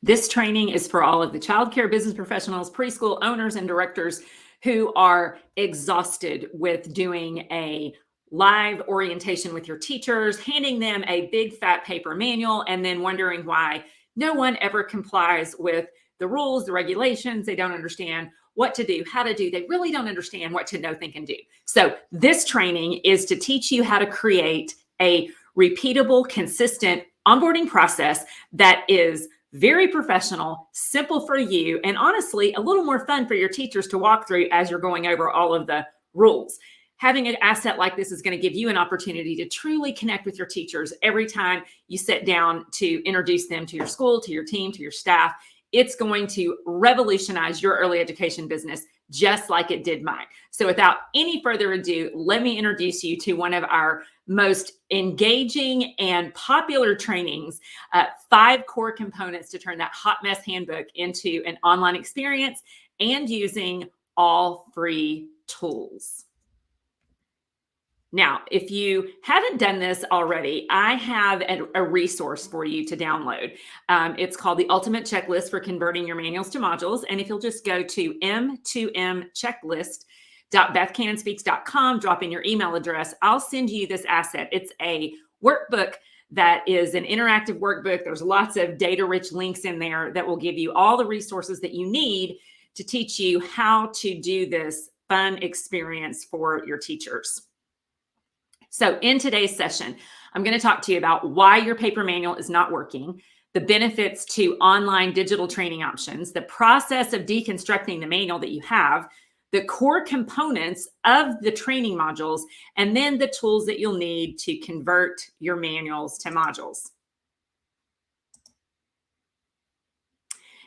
This training is for all of the childcare business professionals, preschool owners, and directors who are exhausted with doing a live orientation with your teachers, handing them a big fat paper manual, and then wondering why no one ever complies with the rules, the regulations. They don't understand what to do, how to do. They really don't understand what to know, think, and do. So this training is to teach you how to create a repeatable, consistent onboarding process that is very professional, simple for you, and honestly, a little more fun for your teachers to walk through as you're going over all of the rules. Having an asset like this is going to give you an opportunity to truly connect with your teachers every time you sit down to introduce them to your school, to your team, to your staff. It's going to revolutionize your early education business just like it did mine. So without any further ado, let me introduce you to one of our most engaging and popular trainings, 5 core components to turn that hot mess handbook into an online experience and using all free tools. Now, if you haven't done this already, I have a resource for you to download. It's called the Ultimate Checklist for Converting Your Manuals to Modules. And if you'll just go to m2mchecklist.bethcannonspeaks.com, drop in your email address, I'll send you this asset. It's a workbook that is an interactive workbook. There's lots of data-rich links in there that will give you all the resources that you need to teach you how to do this fun experience for your teachers. So in today's session, I'm going to talk to you about why your paper manual is not working, the benefits to online digital training options, the process of deconstructing the manual that you have, the core components of the training modules, and then the tools that you'll need to convert your manuals to modules.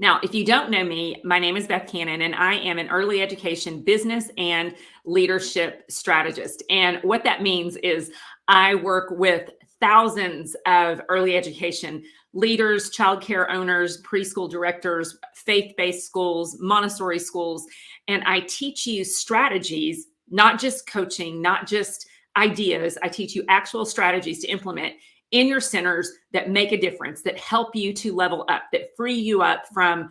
Now, if you don't know me, my name is Beth Cannon, and I am an early education business and leadership strategist. And what that means is I work with thousands of early education leaders, childcare owners, preschool directors, faith-based schools, Montessori schools, and I teach you strategies, not just coaching, not just ideas. I teach you actual strategies to implement in your centers that make a difference, that help you to level up, that free you up from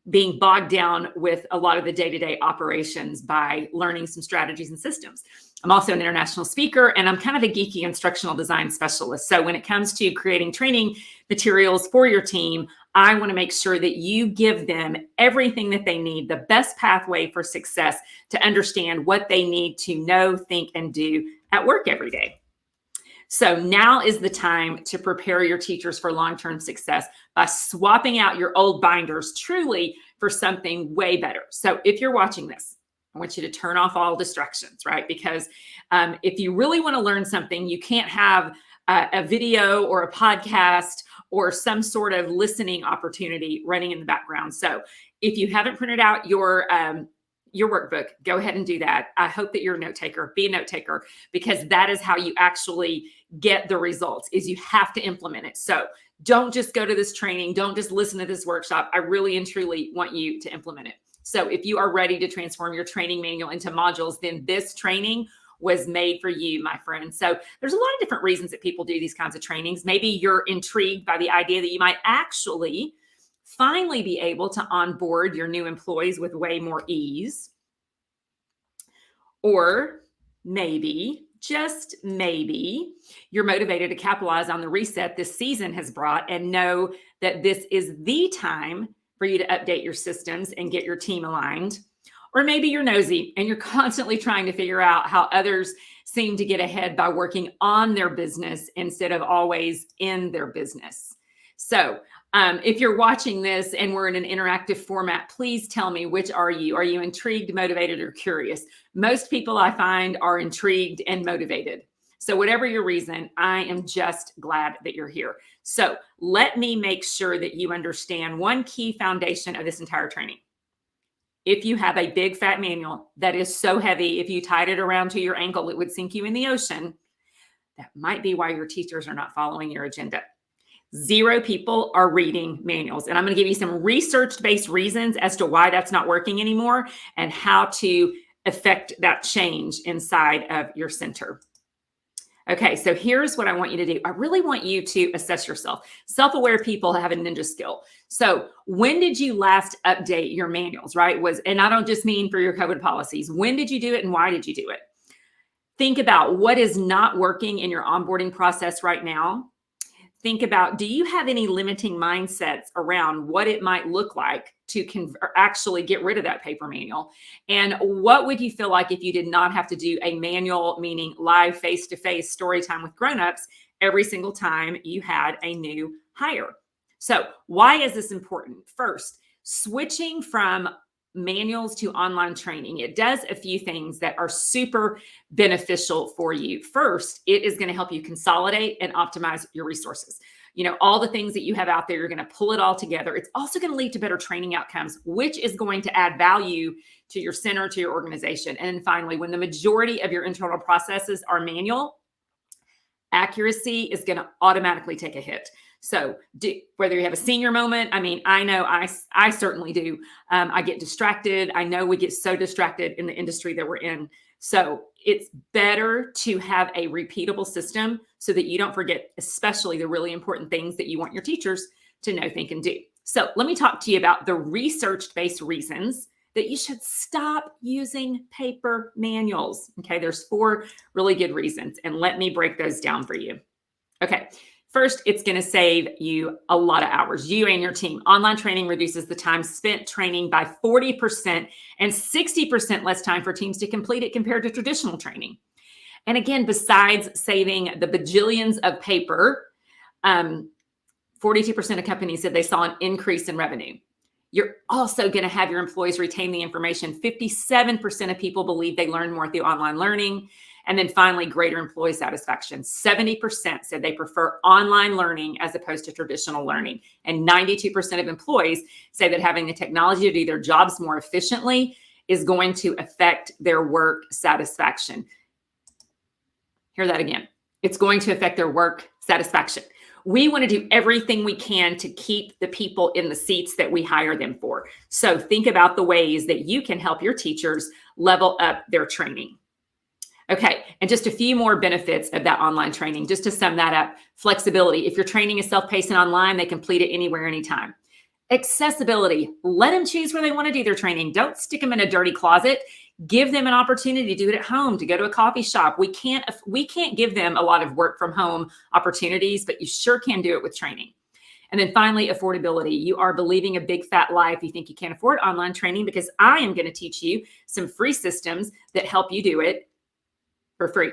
being bogged down with a lot of the day-to-day operations by learning some strategies and systems. I'm also an international speaker, and I'm kind of a geeky instructional design specialist. So when it comes to creating training materials for your team, I want to make sure that you give them everything that they need, the best pathway for success to understand what they need to know, think, and do at work every day. So now is the time to prepare your teachers for long-term success by swapping out your old binders truly for something way better. So if you're watching this, I want you to turn off all distractions, right? Because if you really want to learn something, you can't have a video or a podcast or some sort of listening opportunity running in the background. So if you haven't printed out your workbook, go ahead and do that. I hope that you're a note taker. Be a note taker, because that is how you actually get the results, is you have to implement it. So don't just go to this training. Don't just listen to this workshop. I really and truly want you to implement it. So if you are ready to transform your training manual into modules, then this training was made for you, my friend. So there's a lot of different reasons that people do these kinds of trainings. Maybe you're intrigued by the idea that you might actually finally be able to onboard your new employees with way more ease. Or maybe, just maybe, you're motivated to capitalize on the reset this season has brought and know that this is the time for you to update your systems and get your team aligned. Or maybe you're nosy and you're constantly trying to figure out how others seem to get ahead by working on their business instead of always in their business. So if you're watching this and we're in an interactive format, please tell me, which are you? Are you intrigued, motivated, or curious? Most people I find are intrigued and motivated. So whatever your reason, I am just glad that you're here. So let me make sure that you understand one key foundation of this entire training. If you have a big fat manual that is so heavy, if you tied it around to your ankle, it would sink you in the ocean. That might be why your teachers are not following your agenda. 0 people are reading manuals. And I'm going to give you some research-based reasons as to why that's not working anymore and how to affect that change inside of your center. Okay, so here's what I want you to do. I really want you to assess yourself. Self-aware people have a ninja skill. So when did you last update your manuals, right? And I don't just mean for your COVID policies. When did you do it and why did you do it? Think about what is not working in your onboarding process right now. Think about, do you have any limiting mindsets around what it might look like to actually get rid of that paper manual? And what would you feel like if you did not have to do a manual, meaning live face-to-face story time with grownups every single time you had a new hire? So why is this important? First, switching from manuals to online training, it does a few things that are super beneficial for you. First, it is going to help you consolidate and optimize your resources. All the things that you have out there, you're going to pull it all together. It's also going to lead to better training outcomes, which is going to add value to your center, to your organization. And then finally, when the majority of your internal processes are manual, accuracy is going to automatically take a hit. So whether you have a senior moment, I know I certainly do. I get distracted. I know we get so distracted in the industry that we're in. So it's better to have a repeatable system so that you don't forget, especially the really important things that you want your teachers to know, think, and do. So let me talk to you about the research-based reasons that you should stop using paper manuals. Okay, there's 4 really good reasons, and let me break those down for you. Okay. First, it's going to save you a lot of hours, you and your team. Online training reduces the time spent training by 40% and 60% less time for teams to complete it compared to traditional training. And again, besides saving the bajillions of paper, 42% of companies said they saw an increase in revenue. You're also going to have your employees retain the information. 57% of people believe they learn more through online learning. And then finally, greater employee satisfaction. 70% said they prefer online learning as opposed to traditional learning. And 92% of employees say that having the technology to do their jobs more efficiently is going to affect their work satisfaction. Hear that again. It's going to affect their work satisfaction. We want to do everything we can to keep the people in the seats that we hire them for. So think about the ways that you can help your teachers level up their training. Okay, and just a few more benefits of that online training, just to sum that up. Flexibility. If your training is self-paced and online, they complete it anywhere, anytime. Accessibility. Let them choose where they want to do their training. Don't stick them in a dirty closet. Give them an opportunity to do it at home, to go to a coffee shop. We can't give them a lot of work from home opportunities, but you sure can do it with training. And then finally, affordability. You are believing a big fat lie if you think you can't afford online training, because I am going to teach you some free systems that help you do it for free.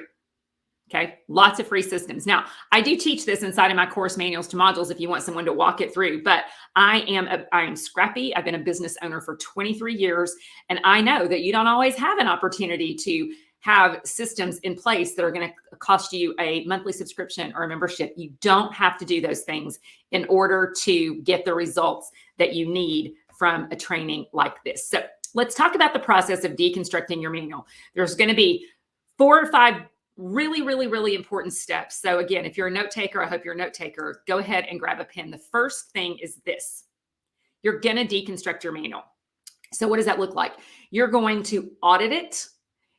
Okay, lots of free systems. Now, I do teach this inside of my course, Manuals to Modules, if you want someone to walk it through, but I am scrappy. I've been a business owner for 23 years, and I know that you don't always have an opportunity to have systems in place that are going to cost you a monthly subscription or a membership. You don't have to do those things in order to get the results that you need from a training like this. So let's talk about the process of deconstructing your manual. There's going to be 4 or 5 really, really, really important steps. So again, if you're a note taker, I hope you're a note taker, go ahead and grab a pen. The first thing is this. You're going to deconstruct your manual. So what does that look like? You're going to audit it.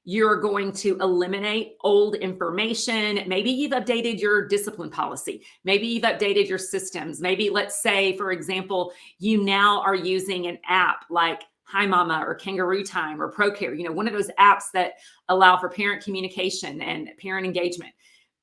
You're going to eliminate old information. Maybe you've updated your discipline policy. Maybe you've updated your systems. Maybe, let's say, for example, you now are using an app like Hi Mama or Kangaroo Time or ProCare, one of those apps that allow for parent communication and parent engagement.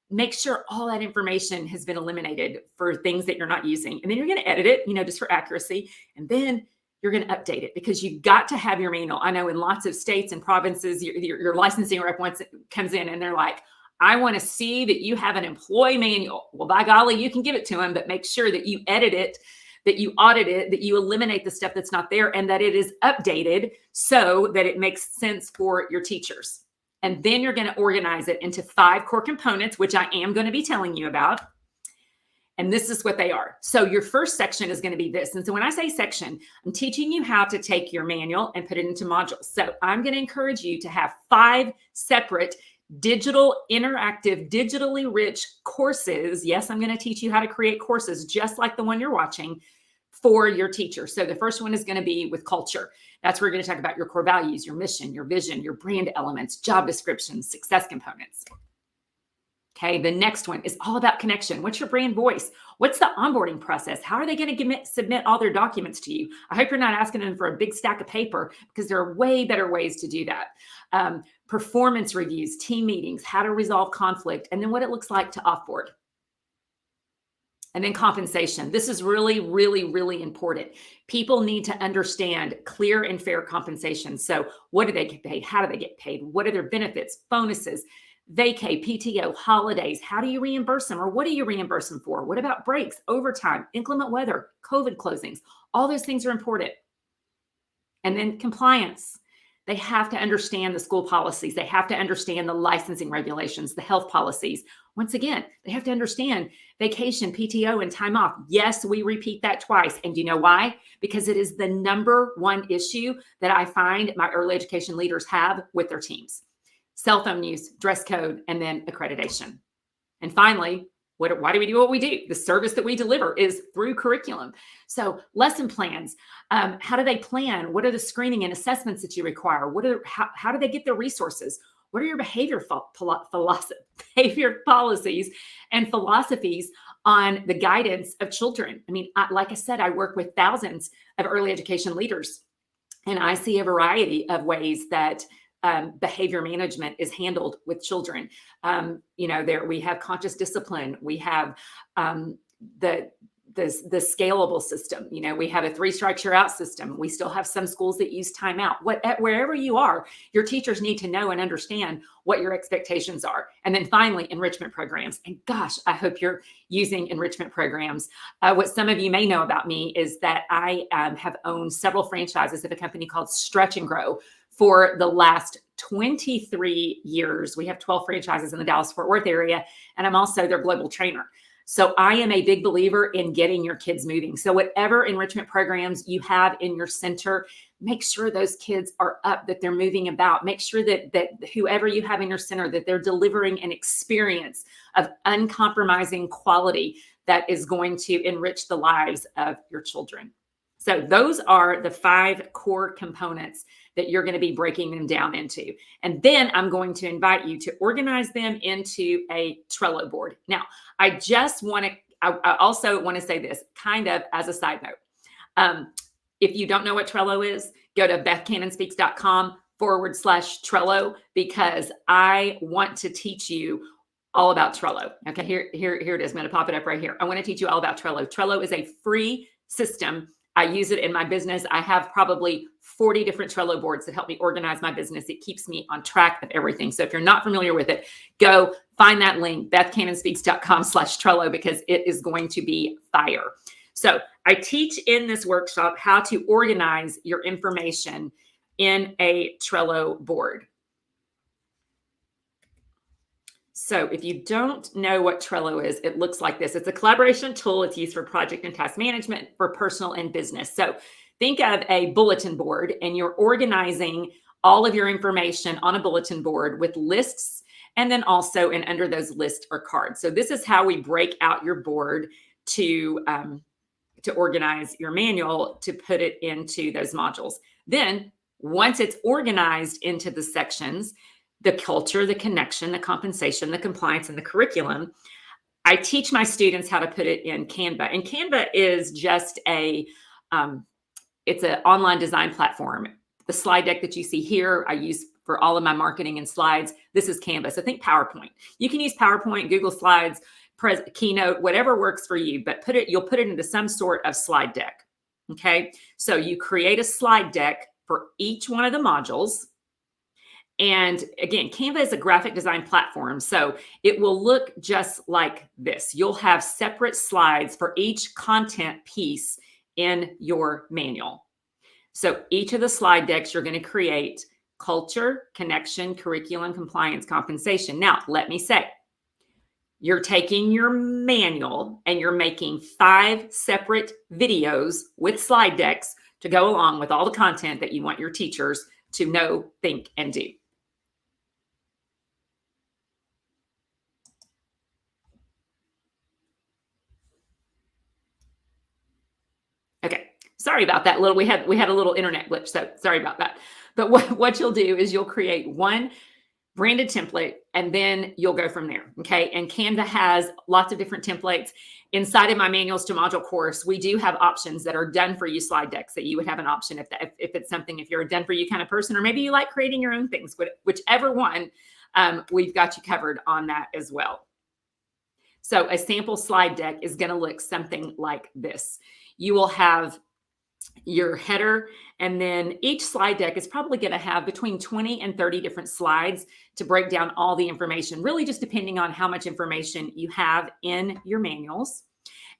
Make sure all that information has been eliminated for things that you're not using. And then you're going to edit it, just for accuracy. And then you're going to update it, because you've got to have your manual. I know in lots of states and provinces, your licensing rep once it comes in and they're like, I want to see that you have an employee manual. Well, by golly, you can give it to them, but make sure that you edit it, that you audit it, that you eliminate the stuff that's not there, and that it is updated so that it makes sense for your teachers. And then you're going to organize it into 5 core components, which I am going to be telling you about. And this is what they are. So your first section is going to be this. And so when I say section, I'm teaching you how to take your manual and put it into modules. So I'm going to encourage you to have 5 separate digital, interactive, digitally rich courses. Yes, I'm going to teach you how to create courses just like the one you're watching for your teacher. So the first one is going to be with culture. That's where we're going to talk about your core values, your mission, your vision, your brand elements, job descriptions, success components. Okay, the next one is all about connection. What's your brand voice? What's the onboarding process? How are they going to submit all their documents to you? I hope you're not asking them for a big stack of paper, because there are way better ways to do that. Performance reviews, team meetings, how to resolve conflict, and then what it looks like to offboard. And then compensation. This is really, really, really important. People need to understand clear and fair compensation. So what do they get paid? How do they get paid? What are their benefits, bonuses, vacay, PTO, holidays? How do you reimburse them, or what do you reimburse them for? What about breaks, overtime, inclement weather, COVID closings? All those things are important. And then compliance. They have to understand the school policies. They have to understand the licensing regulations, the health policies. Once again, they have to understand vacation, PTO, and time off. Yes, we repeat that twice. And do you know why? Because it is the number one issue that I find my early education leaders have with their teams. Cell phone use, dress code, and then accreditation. And finally, why do we do what we do? The service that we deliver is through curriculum. So lesson plans, how do they plan? What are the screening and assessments that you require? How do they get their resources? What are your behavior policies and philosophies on the guidance of children? I mean, like I said, I work with thousands of early education leaders, and I see a variety of ways that behavior management is handled with children. We have conscious discipline. We have the scalable system. We have a 3 strikes you're out system. We still have some schools that use timeout. Wherever you are, your teachers need to know and understand what your expectations are. And then finally, enrichment programs. And gosh, I hope you're using enrichment programs. What some of you may know about me is that I have owned several franchises of a company called Stretch and Grow for the last 23 years. We have 12 franchises in the Dallas-Fort Worth area, and I'm also their global trainer. So I am a big believer in getting your kids moving. So whatever enrichment programs you have in your center, make sure those kids are up, that they're moving about. Make sure that whoever you have in your center, that they're delivering an experience of uncompromising quality that is going to enrich the lives of your children. So those are the 5 core components that you're going to be breaking them down into. And then I'm going to invite you to organize them into a Trello board. Now, I also want to say this kind of as a side note. If you don't know what Trello is, go to bethcannonspeaks.com/Trello, because I want to teach you all about Trello. Okay, here it is. I'm going to pop it up right here. I want to teach you all about Trello. Trello is a free system. I use it in my business. I have probably 40 different Trello boards that help me organize my business. It keeps me on track of everything. So if you're not familiar with it, go find that link, bethcannonspeaks.com/Trello, because it is going to be fire. So I teach in this workshop how to organize your information in a Trello board. So if you don't know what Trello is, it looks like this. It's a collaboration tool. It's used for project and task management for personal and business. So think of a bulletin board, and you're organizing all of your information on a bulletin board with lists, and then also, and under those lists are cards. So this is how we break out your board to organize your manual, to put it into those modules. Then once it's organized into the sections, the culture, the connection, the compensation, the compliance, and the curriculum, I teach my students how to put it in Canva. And Canva is just it's an online design platform. The slide deck that you see here, I use for all of my marketing and slides. This is Canva. So think PowerPoint. You can use PowerPoint, Google Slides, Keynote, whatever works for you, but you'll put it into some sort of slide deck. Okay. So you create a slide deck for each one of the modules. And again, Canva is a graphic design platform, so it will look just like this. You'll have separate slides for each content piece in your manual. So each of the slide decks, you're going to create culture, connection, curriculum, compliance, compensation. Now, let me say, you're taking your manual and you're making 5 separate videos with slide decks to go along with all the content that you want your teachers to know, think, and do. Okay, sorry about that. We had a little internet glitch, so sorry about that. But what you'll do is you'll create one branded template, and then you'll go from there. Okay. And Canva has lots of different templates. Inside of my manuals to module course, we do have options that are done for you slide decks that you would have an option if it's something, if you're a done for you kind of person, or maybe you like creating your own things, whichever one, we've got you covered on that as well. So a sample slide deck is going to look something like this. You will have your header, and then each slide deck is probably going to have between 20 and 30 different slides to break down all the information, really just depending on how much information you have in your manuals.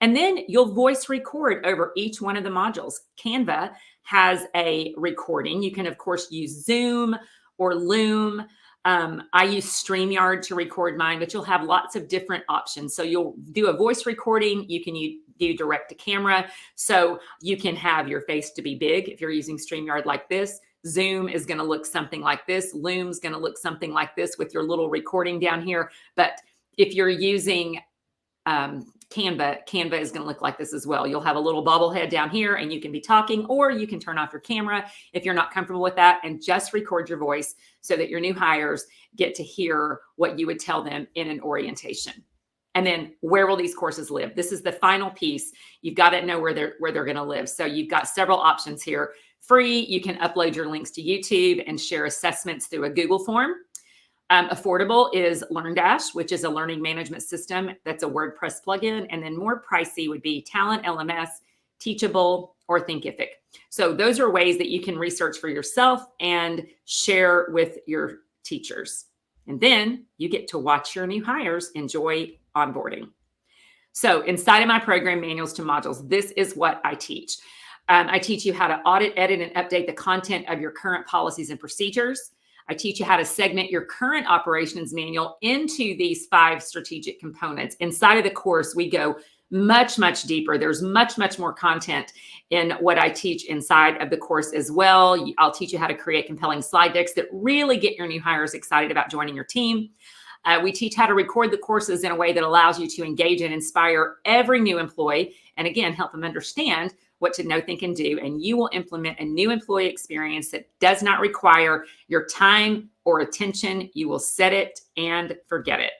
And then you'll voice record over each one of the modules. Canva has a recording. You can, of course, use Zoom or Loom. I use StreamYard to record mine, but you'll have lots of different options. So you'll do a voice recording. You can do direct to camera. So you can have your face to be big if you're using StreamYard like this. Zoom is going to look something like this. Loom's going to look something like this with your little recording down here. But if you're using Canva is going to look like this as well. You'll have a little bobblehead down here and you can be talking, or you can turn off your camera if you're not comfortable with that and just record your voice so that your new hires get to hear what you would tell them in an orientation. And then where will these courses live? This is the final piece. You've got to know where they're going to live. So you've got several options here. Free, you can upload your links to YouTube and share assessments through a Google form. Affordable is LearnDash, which is a learning management system that's a WordPress plugin. And then more pricey would be Talent LMS, Teachable, or Thinkific. So those are ways that you can research for yourself and share with your teachers. And then you get to watch your new hires enjoy onboarding. So inside of my program, Manuals to Modules, this is what I teach. I teach you how to audit, edit, and update the content of your current policies and procedures. I teach you how to segment your current operations manual into these 5 strategic components. Inside of the course, we go much, much deeper. There's much, much more content in what I teach inside of the course as well. I'll teach you how to create compelling slide decks that really get your new hires excited about joining your team. We teach how to record the courses in a way that allows you to engage and inspire every new employee, and again, help them understand what to know, think, and do. And you will implement a new employee experience that does not require your time or attention. You will set it and forget it.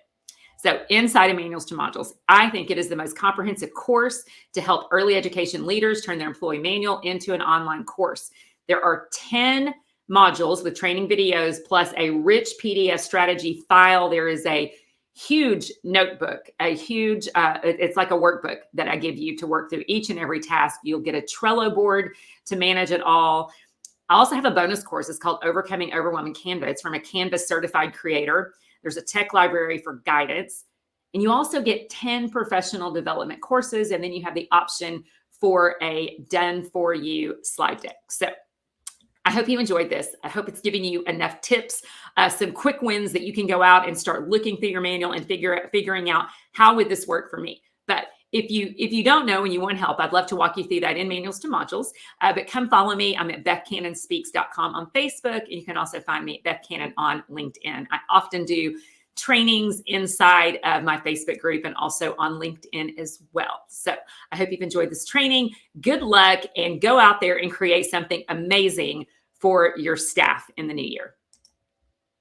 So inside of Manuals to Modules, I think it is the most comprehensive course to help early education leaders turn their employee manual into an online course. There are 10 modules with training videos plus a rich PDF strategy file. There is a huge notebook, it's like a workbook that I give you to work through each and every task. You'll get a Trello board to manage it all. I also have a bonus course. It's called Overcoming Overwhelm in Canva. It's from a Canva certified creator. There's a tech library for guidance. And you also get 10 professional development courses. And then you have the option for a done for you slide deck. So I hope you enjoyed this. I hope it's giving you enough tips, some quick wins that you can go out and start looking through your manual and figuring out how would this work for me. But if you don't know and you want help, I'd love to walk you through that in Manuals to Modules. But come follow me. I'm at BethCannonSpeaks.com on Facebook, and you can also find me at Beth Cannon on LinkedIn. I often do trainings inside of my Facebook group and also on LinkedIn as well. So I hope you've enjoyed this training. Good luck, and go out there and create something amazing for your staff in the new year.